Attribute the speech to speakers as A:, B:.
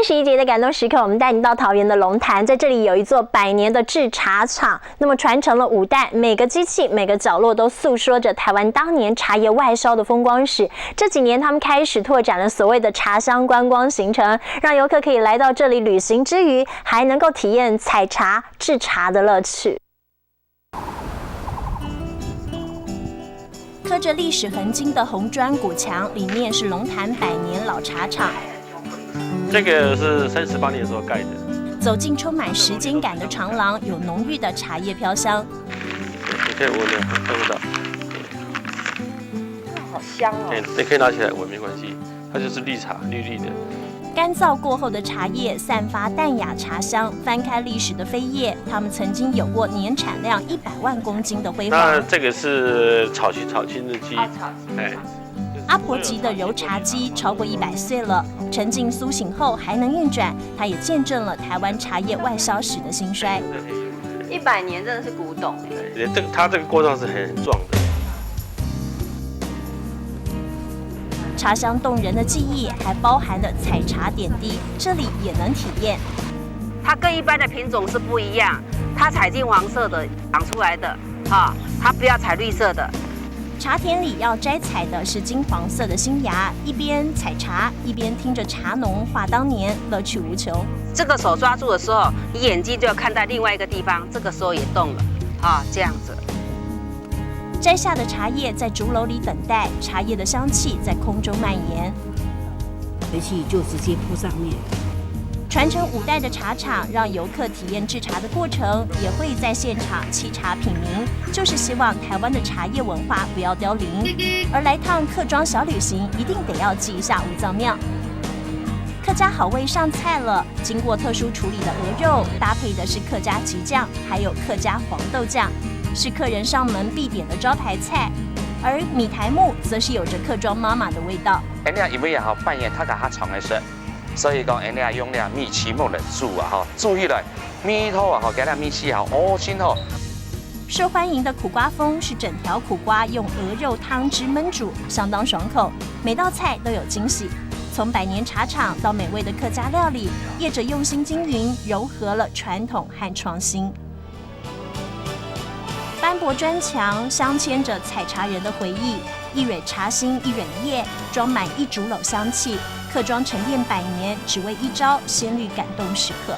A: 31节的感动时刻，我们带你到桃园的龙潭，在这里有一座100年的制茶厂，那么传承了5代，每个机器、每个角落都诉说着台湾当年茶叶外销的风光史。这几年，他们开始拓展了所谓的茶乡观光行程，让游客可以来到这里旅行之余，还能够体验采茶、制茶的乐趣。刻着历史痕迹的红砖古墙，里面是龙潭100年老茶厂。
B: 这个是38年的时候盖的。
A: 走进充满时间感的长廊，有浓郁的茶叶飘香。
B: 你可以闻闻，闻不到。
C: 好香哦！
B: 你可以拿起来闻，没关系，它就是绿茶，绿绿的。
A: 干燥过后的茶叶散发淡雅茶香，翻开历史的扉页，他们曾经有过年产量100万公斤的辉煌。
B: 那这个是炒青日鸡，哎。
A: 阿婆级的揉茶机超过100岁了，沉浸苏醒后还能运转，它也见证了台湾茶叶外销史的兴衰。
C: 100年真的是古董。
B: 它这个过程是很壮的。
A: 茶香动人的记忆，还包含了采茶点滴，这里也能体验。
C: 它跟一般的品种是不一样，它采金黄色的长出来的，它不要采绿色的。
A: 茶田里要摘采的是金黄色的新芽，一边采茶，一边听着茶农话当年，乐趣无穷。
C: 这个手抓住的时候，你眼睛就要看在另外一个地方，这个时候也动了，这样子。
A: 摘下的茶叶在竹篓里等待，茶叶的香气在空中蔓延，
D: 回去就直接铺上面。
A: 传承5代的茶厂，让游客体验制茶的过程，也会在现场沏茶品茗，就是希望台湾的茶叶文化不要凋零。而来趟客庄小旅行，一定得要记一下武藏庙。客家好味上菜了，经过特殊处理的鹅肉，搭配的是客家吉酱，还有客家黄豆酱，是客人上门必点的招牌菜。而米苔目则是有着客庄妈妈的味道。
E: 因为也好扮演他他宠的是。所以讲，人家用了米奇木的煮煮起来，米头加了米奇清吼。
A: 受欢迎的苦瓜风是整条苦瓜用鹅肉汤汁焖煮，相当爽口，每道菜都有惊喜。从100年茶厂到美味的客家料理，业者用心经营，糅合了传统和创新。斑驳砖墙镶嵌着采茶人的回忆，一蕊茶心一蕊叶，装满1竹篓香气。客庄沉淀100年，只为一朝鲜绿感动时刻。